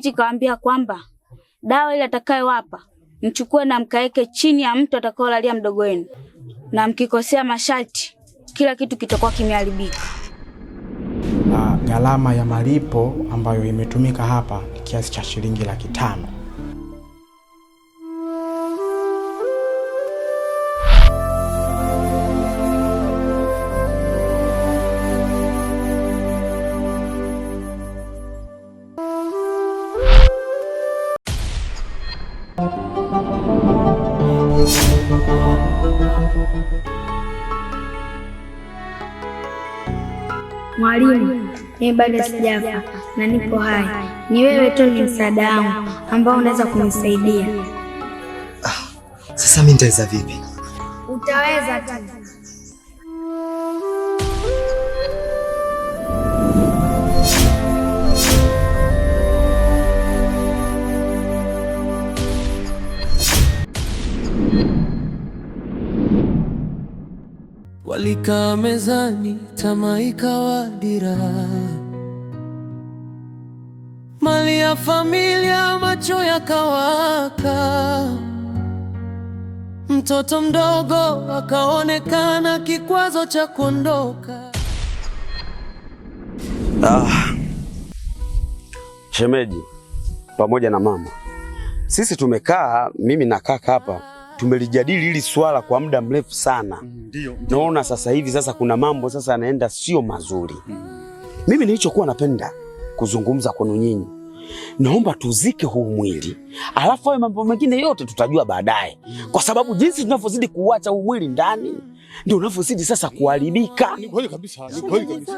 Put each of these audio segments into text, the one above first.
Eti kawaambia kwamba dawa ile atakayowapa mchukue na mkaeke chini ya mtu atakaolalia mdogo wenu, na mkikosea masharti kila kitu kitakuwa kimeharibika. Gharama ya malipo ambayo imetumika hapa ni kiasi cha shilingi 500,000. Mwalimu, mimi bado sijafa na nipo hai. Ni wewe tu ni msaada wangu ambao unaweza kunisaidia. Sasa mimi nitaweza vipi? Utaweza tu. Walikaa mezani, tamaa ikawa dira. Mali ya familia, macho yakawaka. Mtoto mdogo akaonekana kikwazo cha kuondoka. Shemeji pamoja na mama, sisi tumekaa, mimi na kaka hapa, tumelijadili hili swala kwa muda mrefu sana. Ndio. Naona sasa hivi kuna mambo sasa yanaenda sio mazuri. Mimi nilichokuwa napenda kuzungumza kwenu nyinyi, naomba tuzike huu mwili, alafu hayo mambo mengine yote tutajua baadaye. Kwa sababu jinsi tunavyozidi kuacha huu mwili ndani ndio unavyozidi sasa kuharibika. Ni kweli kabisa, ni kweli kabisa.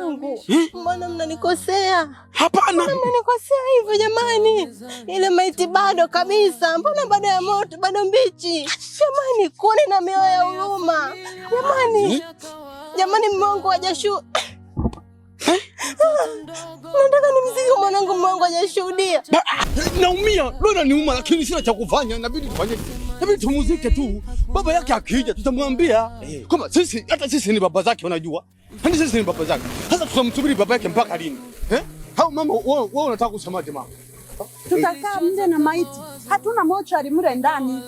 Mbona mnanikosea? Hapana. Mbona mnanikosea hivyo jamani? Ile maiti bado kabisa. Mbona bado ya moto, bado mbichi? Jamani, kuone na mioyo ya huruma. Jamani. Jamani, mume wangu hajashuhudia. Nataka nimzike mwanangu, mume wangu hajashuhudia. Naumia, leo niuma, lakini sina cha kufanya, inabidi tufanye. Inabidi tumuzike tu. Baba yake akija tutamwambia kama sisi, hata sisi ni baba zake, unajua. Hadi sisi ni baba zake. Sasa tutamsubiri baba yake mpaka lini? Hao mama, wewe unataka kusemaje mama? Tutakaa mle na maiti. Hatuna mochari mle ndani.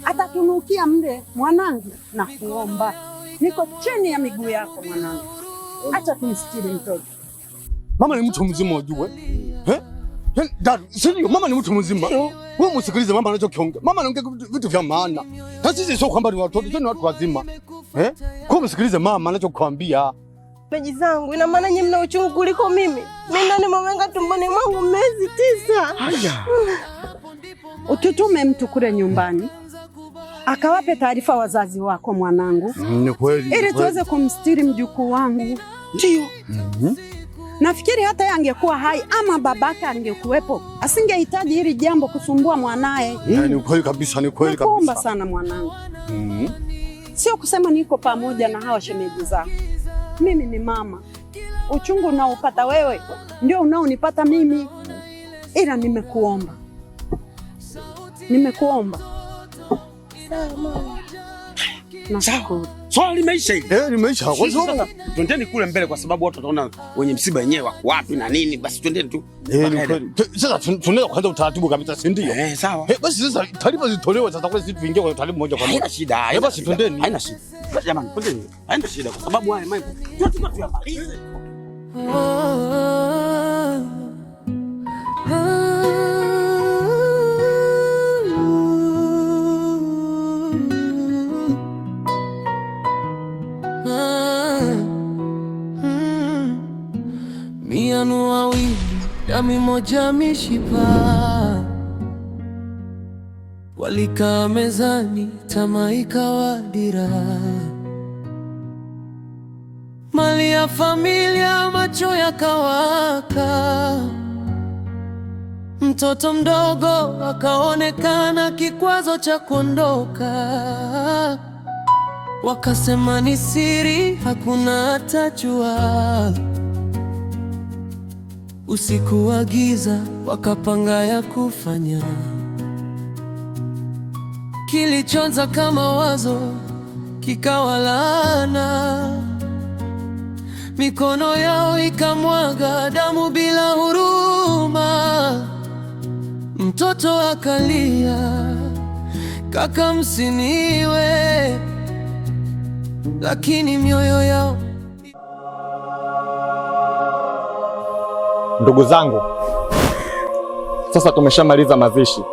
Atatunukia mle. Mwanangu, na kuomba, niko chini ya miguu yako mwanangu. Acha tumstiri mtoto. Mama ni mtu mzima ujue. Dad, sio mama ni mtu mzima. Wewe msikilize mama anachokiongea. Mama anaongea vitu vya maana. Na sisi sio kwamba ni watoto, sisi ni watu wazima. Kwa msikilize mama anachokuambia. Peji zangu, ina maana nyinyi mna uchungu kuliko mimi. Mimi ndani mamenga tumboni mwangu miezi 9. Haya. Ututume mtu kule nyumbani akawape taarifa wazazi wako mwanangu. Ni kweli. Ili tuweze kumstiri mjukuu wangu. Ndio. Nafikiri hata yeye angekuwa hai ama babaka angekuwepo, asingehitaji hili jambo kusumbua mwanae. Ni kweli kabisa, ni kweli kabisa. Nakuomba sana mwanangu. Sio kusema niko pamoja na hawa shemeji zako. Mimi ni mama. Uchungu unaopata wewe ndio unaonipata mimi. Ila nimekuomba. Sawa mama. Nashukuru. Swali limeisha hili. Limeisha. Sasa twendeni kule mbele kwa sababu watu wataona wenye msiba wenyewe wako wapi na nini, basi twendeni tu. Ni kweli. Sasa tunaweza kuanza utaratibu kabisa, si ndio? Sawa. Basi sasa taarifa zitolewe sasa, kwa sisi tuingie kwa utaratibu moja kwa moja. Haina shida. Basi twendeni. Haina shida. Jamani, twendeni. Haina shida kwa sababu haya mambo tunataka tuyamalize. Mianu wawili, damu moja mishipa. Walikaa mezani, tamaa ikawa dira. Mali ya familia, macho yakawaka. Mtoto mdogo akaonekana kikwazo cha kuondoka. Wakasema ni siri, hakuna atajua. Usiku wa giza wakapanga ya kufanya. Kilichoanza kama wazo kikawa laana. Mikono yao ikamwaga damu bila huruma. Mtoto akalia, kaka msiniwe, lakini mioyo yao. Ndugu zangu, sasa tumeshamaliza mazishi.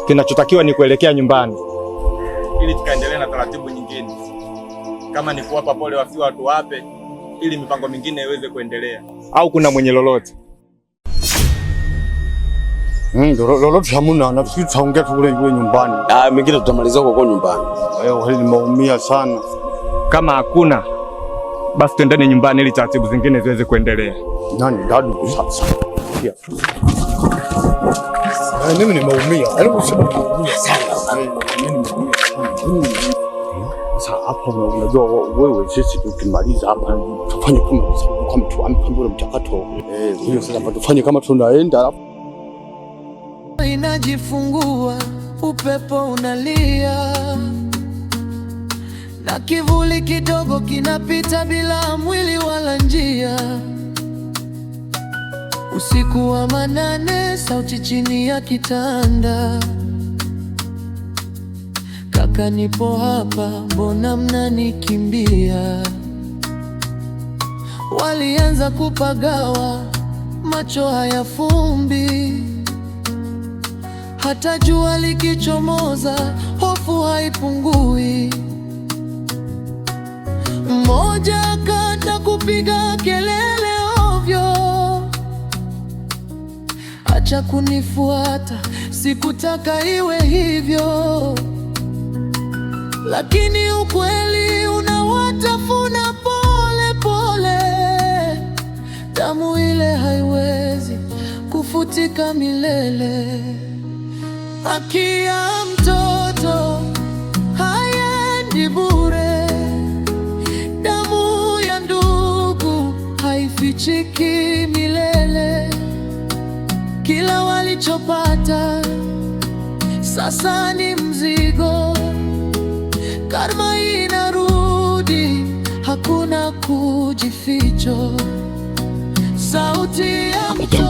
Kinachotakiwa ni kuelekea nyumbani ili tukaendelee na taratibu nyingine. Kama ni kuwapa pole wafiwa watu wape, ili mipango mingine iweze kuendelea. Au kuna mwenye lolote? Lolote hamuna, na sisi tutaongea tu kule nyumbani. Mengine tutamaliza huko nyumbani. Hali nimeumia sana. Kama hakuna, basi twendeni nyumbani ili taratibu zingine ziweze kuendelea. Nani dadu sasa? Mimi nimeumia. Nimeumia sana. Sasa hapa unajua wewe, sisi tukimaliza hapa tufanye kama mtu amepambana mchakato. Hiyo sasa tufanye kama tunaenda. Inajifungua, upepo unalia, na kivuli kidogo kinapita bila mwili wala njia. Usiku wa manane, sauti chini ya kitanda. Kaka nipo hapa, mbona mnanikimbia? Walianza kupagawa, macho hayafumbi. Hata jua likichomoza, hofu haipungui. Mmoja akata kupiga kelele ovyo, acha kunifuata, sikutaka iwe hivyo. Lakini ukweli unawatafuna pole pole. Damu ile haiwezi kufutika milele. Haki ya mtoto haiendi bure. Damu ya ndugu haifichiki milele. Kila walichopata sasa ni mzigo. Karma inarudi, hakuna kujificho. Sauti ya mtoto.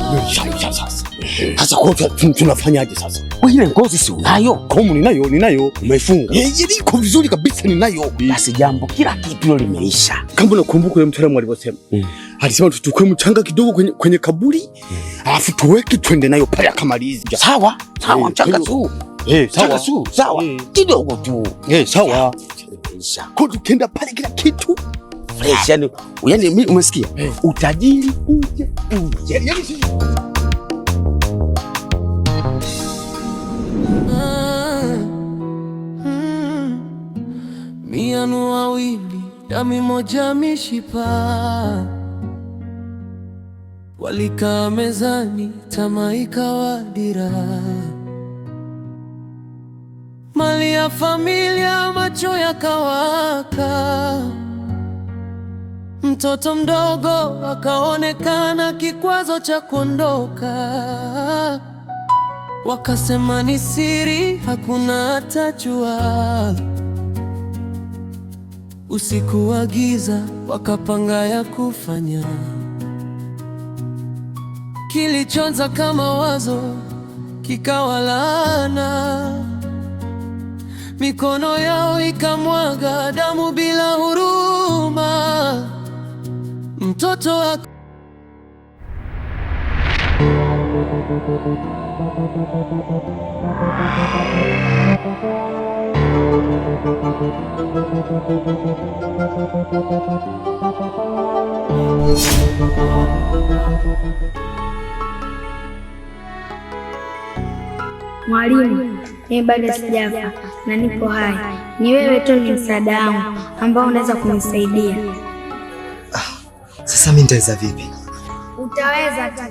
Sasa kwa tunafanyaje sasa? Wewe ile ngozi si unayo? Komu ninayo. Umeifunga? Iko vizuri kabisa ninayo. Basi jambo kila kitu limeisha. Kama unakumbuka yule mtaalamu alivyosema. Alisema tuchukue mchanga kidogo kwenye kaburi, alafu tuweke twende nayo pale akamaliza. Sawa, mchanga tu. Sawa. Kidogo tu. Sawa. Kwa tukienda pale kila kitu fresh, yani mimi umesikia? Utajiri uje. Mianu wawili, damu moja mishipa. Walikaa mezani, tamaa ikawa dira. Mali ya familia, macho yakawaka. Mtoto mdogo akaonekana kikwazo cha kuondoka. Wakasema ni siri, hakuna atajua. Usiku wa giza, wakapanga ya kufanya. Kilichoanza kama wazo kikawa laana. Mikono yao ikamwaga damu bila huruma. Mtoto Mwalimu, mimi bado sijafa na nipo hai. Ni wewe tu ni msaada wangu ambao unaweza kunisaidia. Sasa mimi nitaweza vipi? Utaweza tu.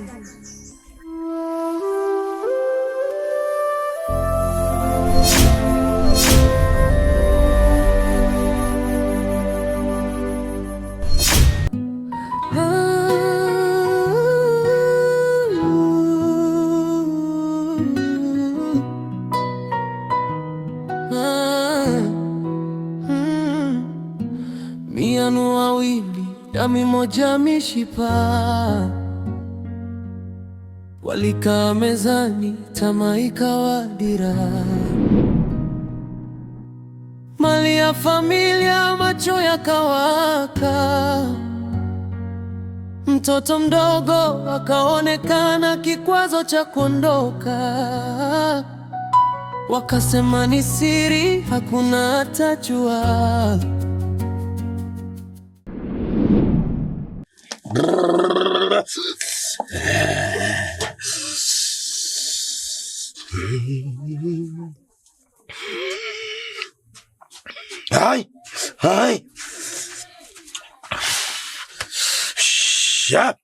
Mianu wawili, damu moja mishipa. walikaa mezani, tamaa ikawa dira. Mali ya familia, macho yakawaka. Mtoto mdogo akaonekana kikwazo cha kuondoka. Wakasema ni siri, hakuna atajua. Hai. Shap.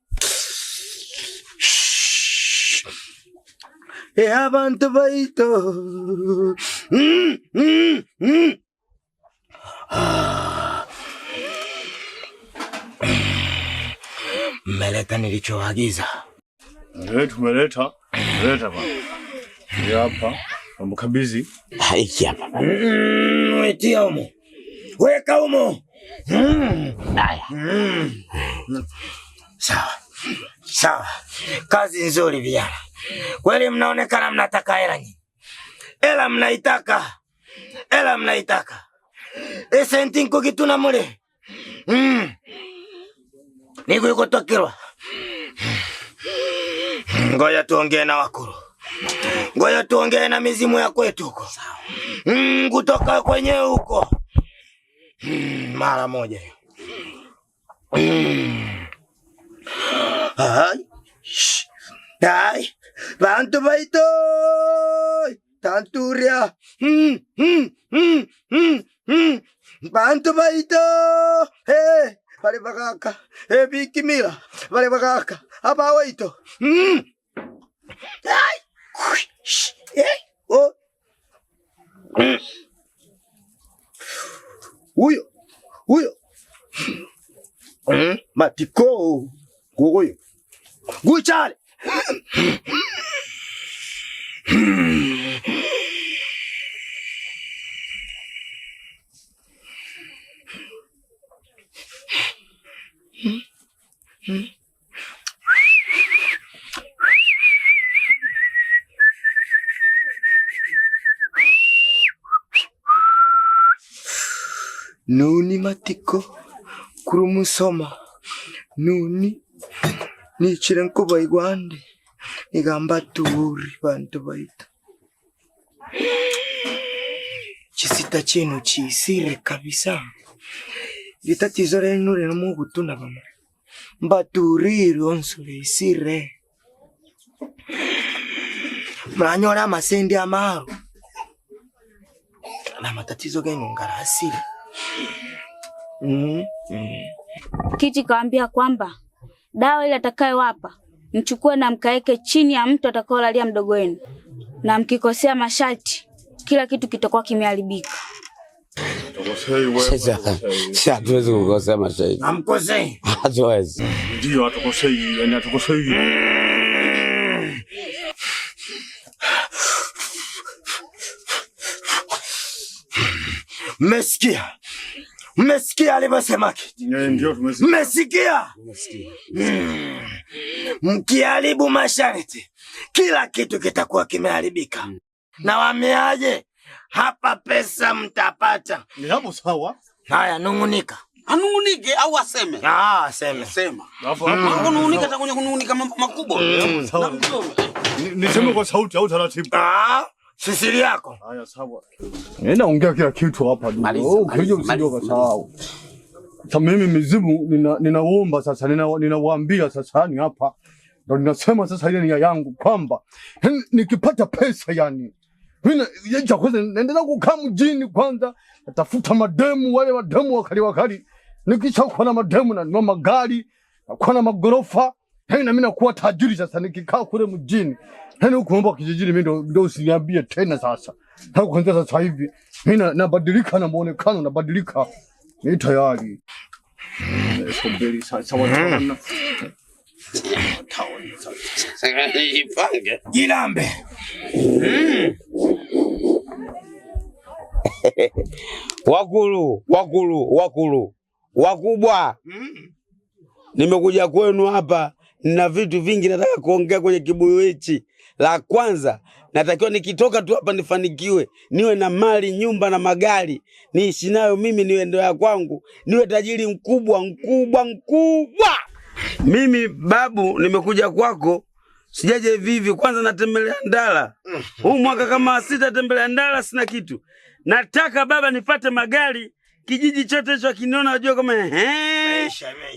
Abantu baito. Mmeleta nilichoagiza. Tumeleta bwana. Hapa, mkabidhi. Hiki hapa. Wetia humo. Weka humo. Sawa. Kazi nzuri vijana. Kweli mnaonekana mnataka hela nyingi. Hela mnaitaka. Senti nko kituna mule. Niko yuko tokirwa. Ngoja tuongee na wakuru. Ngoja tuongee na mizimu ya kwetu huko. Kutoka kwenye huko. Mara moja. Hai. Bantu baito. Tanturia. Bantu baito. Pare bagaka. Bikimila. Pare bagaka. Aba waito. Hai. Oh. Uyo. Matiko. Gogoyo. Guchale. Nuni matiko kurumusoma nuni nichire nkuba igwande igamba turi bantu baita chisita chino chisire kabisa litatizo renu reno mugutuna bama mbaturi onsure isire manyora masendi amaru na matatizo gani ngarasire. Kiti kaambia kwamba dawa ile atakayowapa mchukue na mkaeke chini ya mtu atakaolalia mdogo wenu, na mkikosea masharti kila kitu kitakuwa kimeharibika. Sasa tuwezi kukosea masharti. Amkosei. Hatuwezi. Ndio atukosei, yani atukosei. Mmesikia alivyosema Kiti? Ndio tumesikia. Mmesikia? Mkiharibu masharti kila kitu kitakuwa kimeharibika. Na wameaje? Hapa pesa mtapata. Ni hapo sawa. Haya, nungunika. Anungunike au aseme? Aseme. Sema. Hapo nungunika atakuja kunungunika mambo makubwa. Niseme kwa sauti au taratibu? Sisiri yako. Haya sawa. Naongea kila kitu hapa ndio. Ukija usije ukasahau. Sasa mimi mizimu ninaomba sasa, ninawaambia sasa ni hapa. Ndio ninasema sasa ile nia yangu kwamba nikipata pesa yani mimi cha kwanza naendelea kukaa mjini kwanza, natafuta mademu, wale mademu wakali. Nikishakuwa na mademu na nunua magari, nakuwa na magorofa, na mimi nakuwa tajiri sasa nikikaa kule mjini. Ukuomba kijijini mimi ndio usiniambie tena sasa. Kwanza sasa hivi mimi nabadilika na muonekano nabadilika. Ni tayari. Sombeli sasa wana. Ipange. Jilambe. Wakulu. Wakubwa. Nimekuja kwenu hapa nina vitu vingi nataka kuongea kwenye kibuyu hichi. La kwanza, natakiwa nikitoka tu hapa nifanikiwe, niwe na mali, nyumba na magari, niishi nayo mimi, niwe ndo ya kwangu, niwe tajiri mkubwa. Mimi babu, nimekuja kwako, sijaje hivi hivi. Kwanza natembelea Ndala. Huu mwaka kama 6 tembelea Ndala, sina kitu. Nataka baba nipate magari, kijiji chote hicho kiniona wajua kama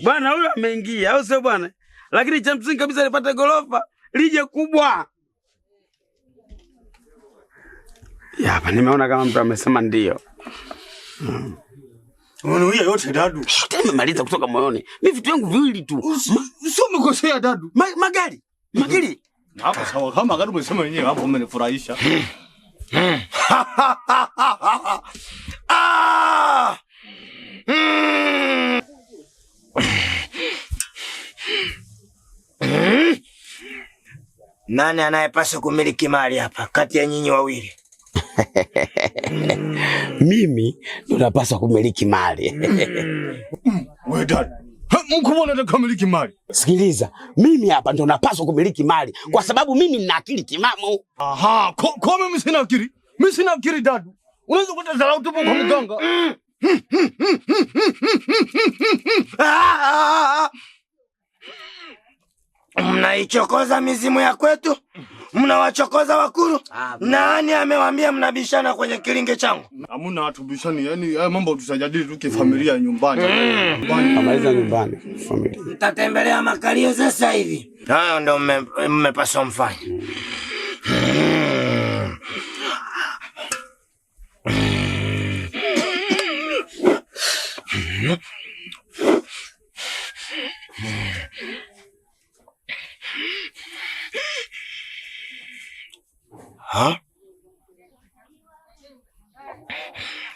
bwana huyo ameingia, au sio bwana? Lakini cha msingi kabisa nipate gorofa lije kubwa. Ya hapa nimeona kama mtu amesema ndio. Unanuia yote dadu. Nimemaliza kutoka moyoni. Mimi vitu yangu viwili tu. Sio umekosea dadu. Magari. Hapo sawa, kama magari umesema wenyewe hapo umenifurahisha. Nani anayepaswa kumiliki mali hapa kati ya nyinyi wawili? Mimi ndo napaswa kumiliki mali. Wewe dad, mkubwa anataka kumiliki mali. Sikiliza, mimi hapa ndo napaswa kumiliki mali kwa sababu mimi nina akili timamu. Aha, kwa mimi sina akili. Mimi sina akili dad. Unaweza kuta dharau tu kwa mganga. Mnaichokoza mizimu ya kwetu? Mnawachokoza wakuru? Nani amewaambia mnabishana kwenye kilinge changu? Hamuna watu bishani, yani haya mambo tutajadili tu kifamilia nyumbani. Amaliza nyumbani, familia. Mtatembelea makalio sasa hivi. Hayo ndo mmepaswa mfanye. Ha?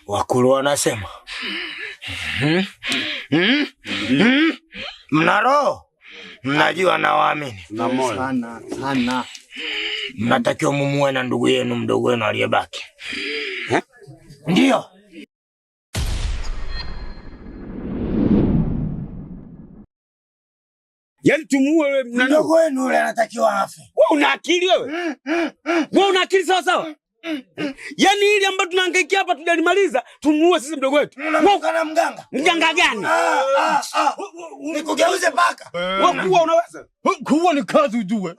Wakulu wanasema mna roho, mnajua na waamini sana. Mnatakiwa mumuue na ndugu yenu mdogo wenu aliyebaki. Ndio. Yaani tumuue wewe mdogo wenu yule anatakiwa afe. Wewe una akili wewe? Wewe una akili sawa sawa? Yaani hili ambalo tunahangaikia hapa tujalimaliza, tumuue sisi mdogo wetu. Unamuka na mganga. Mganga gani? Nikugeuze paka. Wakuwa unaweza? Kuwa ni kazi ujue.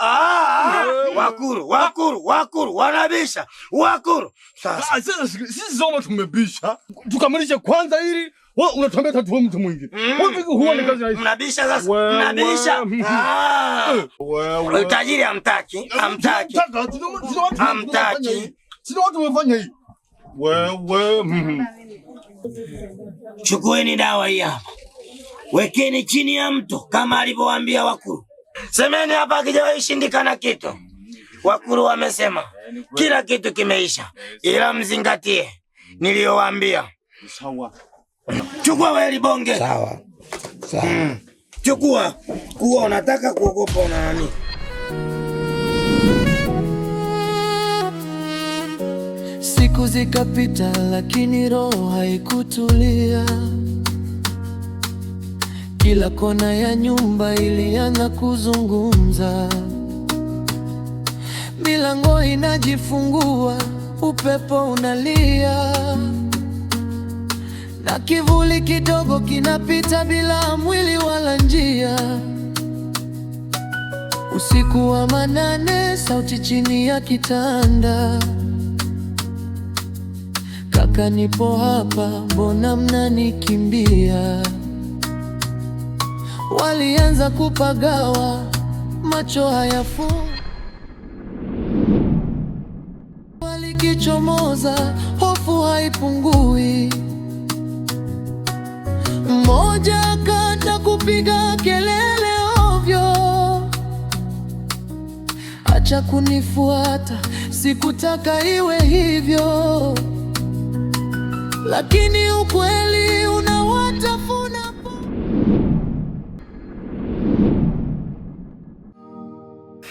Wakuru wanabisha. Wakuru. Sasa sisi zoma tumebisha. Tukamilishe kwanza hili. Wewe unatambia tatu mtu mwingine. Wewe huwa ni kazi rahisi. Mnabisha sasa. Mnabisha. Wewe tajiri hamtaki. Sina watu wamefanya hii. Wewe. Chukueni dawa hii hapa. Wekeni chini ya mto kama alivyowaambia wakuru. Semeni hapa hakijawahi shindikana kitu. Wakuru wamesema kila kitu kimeisha. Ila mzingatie niliyowaambia. Sawa. Chukua wewe bonge. Sawa. Chukua. Kuwa unataka kuogopa una nani? Siku zikapita lakini roho haikutulia. Kila kona ya nyumba ilianza kuzungumza. Milango inajifungua, upepo unalia. Na kivuli kidogo kinapita bila mwili wala njia. Usiku wa manane, sauti chini ya kitanda. Kaka nipo hapa, mbona mnanikimbia? Walianza kupagawa, macho hayafungi. Walikichomoza, hofu haipungui. Mmoja akata kupiga kelele ovyo. Acha kunifuata, sikutaka iwe hivyo. Lakini ukweli unawatafuna.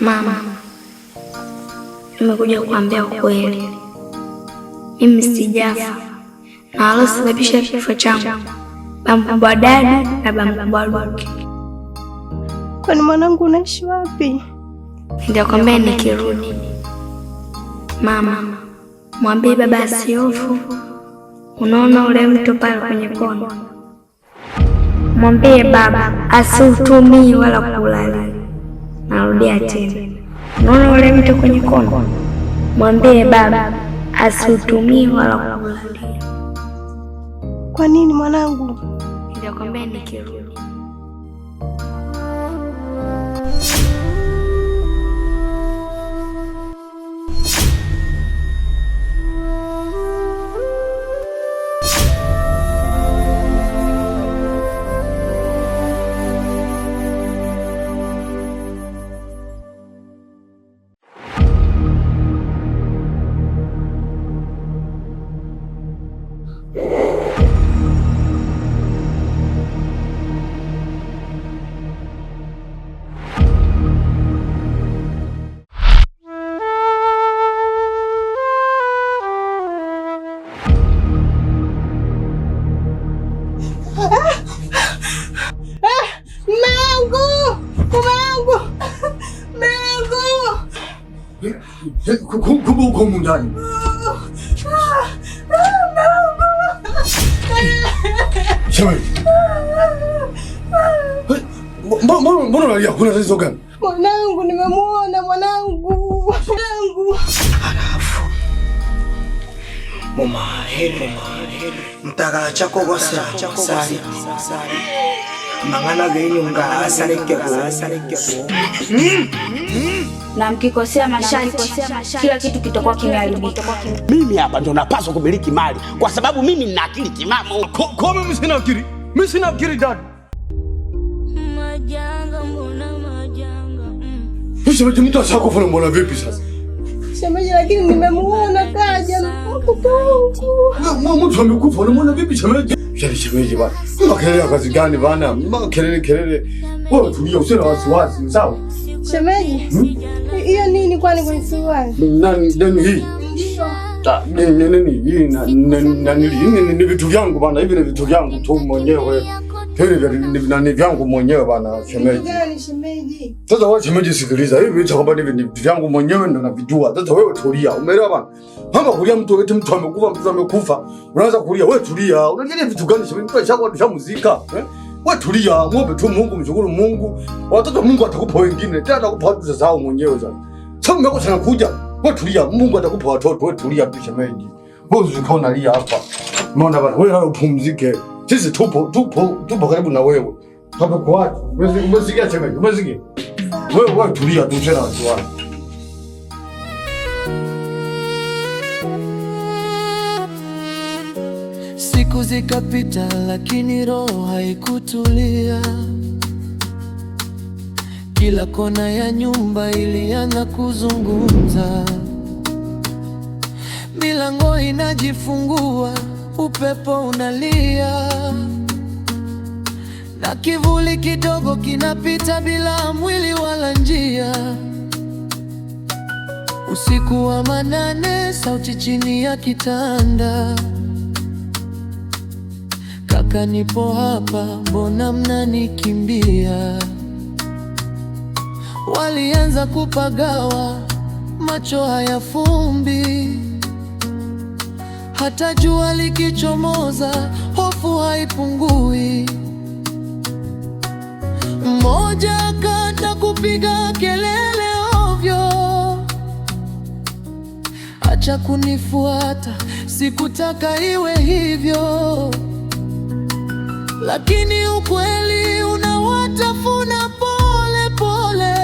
Mama, nimekuja kuambia ukweli. Mimi sijafa na alosababisha kifo changu bamkubwa Dadu na bamkubwa Luke. Kwani mwanangu unaishi wapi? Nitakwambia nikirudi. Mama, mwambie baba asiofu. Unaona ule mto pale kwenye kona? Mwambie baba asiutumii wala kulala. Narudia tena. Unaona ule mto kwenye kona? Mwambie baba asiutumii wala kulala. Kwa nini mwanangu? Nitakwambia nikirudi. Kubu ndani. Shemeji. Mbona unalia? Kuna tatizo gani? Mwanangu nimemuona mwanangu. Mama hele mtaka chako gosa sari mangana genyunga asareke na mkikosea masharti kila kitu kitakuwa kimeharibika. Mimi hapa ndo napaswa kumiliki mali kwa sababu mimi nina akili timamu. Kwa mimi sina akili. Mimi sina akili dad. Majanga mbona majanga. Shemeji mtu ashakufa mbona vipi sasa? Shemeji lakini nimemuona kaja mtoto wangu. Mtu amekufa unamwona vipi shemeji? Shemeji bana. Makelele ya kazi gani bana? Makelele. Wewe tulia usina wasiwasi, sawa? Shemeji. Hiyo nini kwani kwenye suruali? Nani hii? Nini? Ni vitu vyangu bana, hivi ni vitu vyangu tu mwenyewe. Ni vyangu mwenyewe bana shemeji. Gani shemeji? Sasa wewe shemeji sikiliza, hivi vitu kwamba ni vitu vyangu mwenyewe ndo navijua. Sasa wewe tulia, umeelewa bana? Hapa kulia mtu amekufa, unaanza kulia, wewe tulia. Unalia vitu gani shemeji? Mtu ashamuzika, wewe tulia, muombe tu Mungu, mshukuru Mungu. Watoto Mungu atakupa wengine, tena atakupa watu sasa mwenyewe sasa. Sasa mimi sana kuja, wewe tulia, Mungu atakupa watoto, wewe tulia tu shemeji. Wewe usikao nalia hapa. Umeona bana, wewe leo upumzike. Sisi tupo karibu na wewe. Hapa kwa watu. Umesikia shemeji? Umesikia? Wewe tulia tu tena watu. Siku zikapita lakini roho haikutulia. Kila kona ya nyumba ilianza kuzungumza. Milango inajifungua, upepo unalia, na kivuli kidogo kinapita bila mwili wala njia. Usiku wa manane, sauti chini ya kitanda. Kaka nipo hapa, mbona mnanikimbia? Walianza kupagawa, macho hayafumbi. Hata jua likichomoza, hofu haipungui. Mmoja akaanza kupiga kelele ovyo, acha kunifuata, sikutaka iwe hivyo. Lakini ukweli unawatafuna pole pole.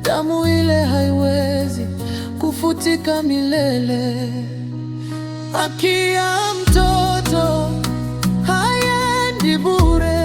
Damu ile haiwezi kufutika milele. Haki ya mtoto haiendi bure.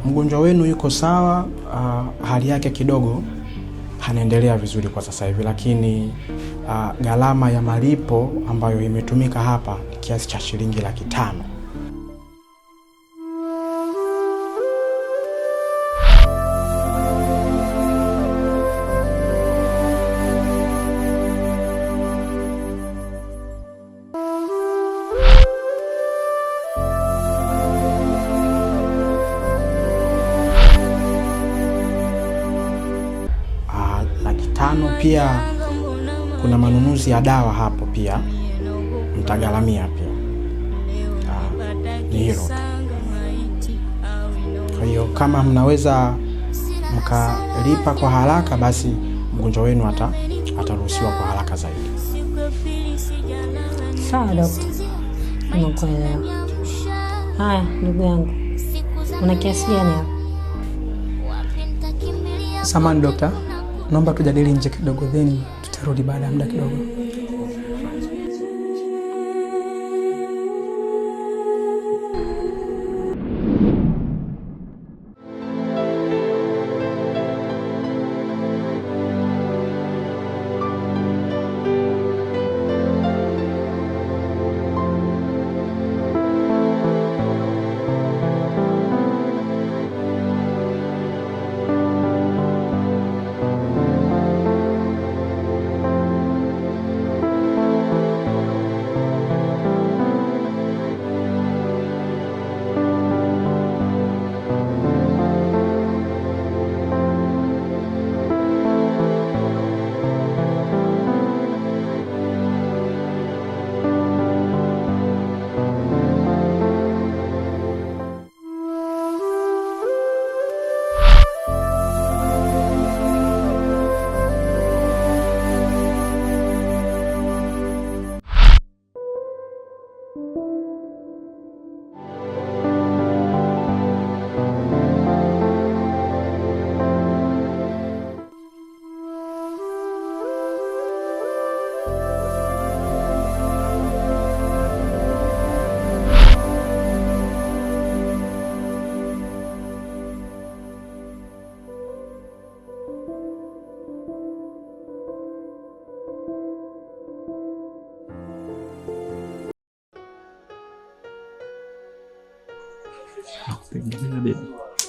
Mgonjwa wenu yuko sawa, hali yake kidogo anaendelea vizuri kwa sasa hivi, lakini gharama ya malipo ambayo imetumika hapa ni kiasi cha shilingi 500,000. Pia kuna manunuzi ya dawa hapo pia mtagharamia pia. Ni hilo tu. Kwa hiyo kama mnaweza mkalipa kwa haraka, basi mgonjwa wenu ataruhusiwa kwa haraka zaidi. Sawa daktari, nakuelewa. Haya ndugu yangu, una kiasi gani hapa? Samahani daktari, naomba tujadili nje kidogo, then tutarudi baada ya muda kidogo.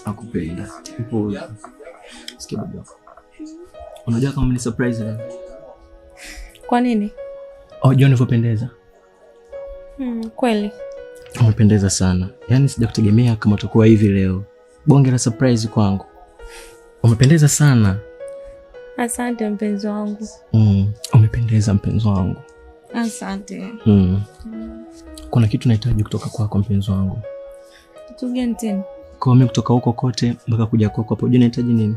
Nakupenda. Sikia baba. Unajua kama ni surprise leo? Kwa nini? Unajua unavyopendeza? Kweli. Umependeza sana. Yaani sijakutegemea kama utakuwa hivi leo. Bonge la surprise kwangu. Umependeza sana. Asante mpenzi wangu. Umependeza mpenzi wangu. Asante. Kuna kitu nahitaji kutoka kwako mpenzi wangu. Kitu gani tena? Kwa mimi kutoka huko kote mpaka kuja kwako hapo, unahitaji nini?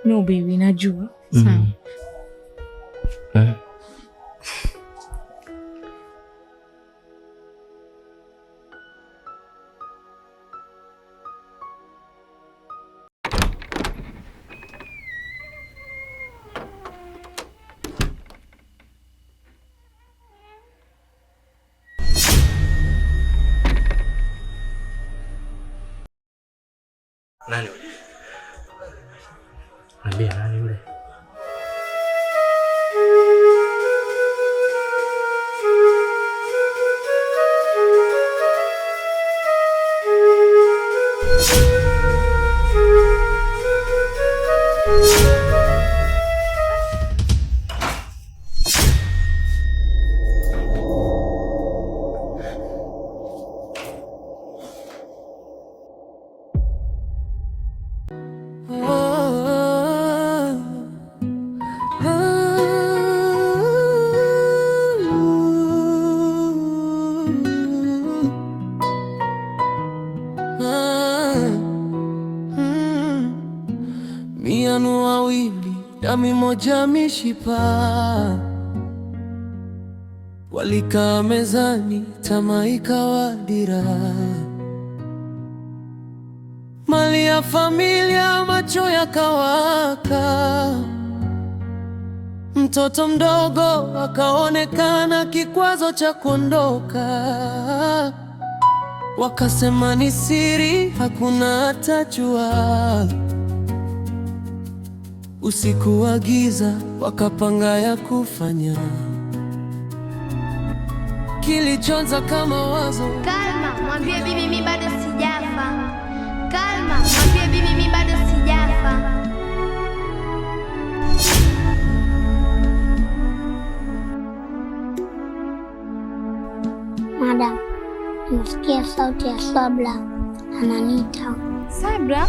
No baby, najua. Sawa. Nani yule? Niambia nani yule? Mianu wawili dami moja mishipa, walikaa mezani tamaa ikawa dira, mali ya familia macho yakawaka, mtoto mdogo akaonekana kikwazo cha kuondoka, wakasema ni siri hakuna atajua. usiku wa giza wakapanga ya kufanya. Kilichonza kama wazo. Kalma, mwambie bibi mimi bado sijafa. Kalma, mwambie bibi mimi bado sijafa. Madam, nasikia sauti ya Sabla ananiita. Sabla?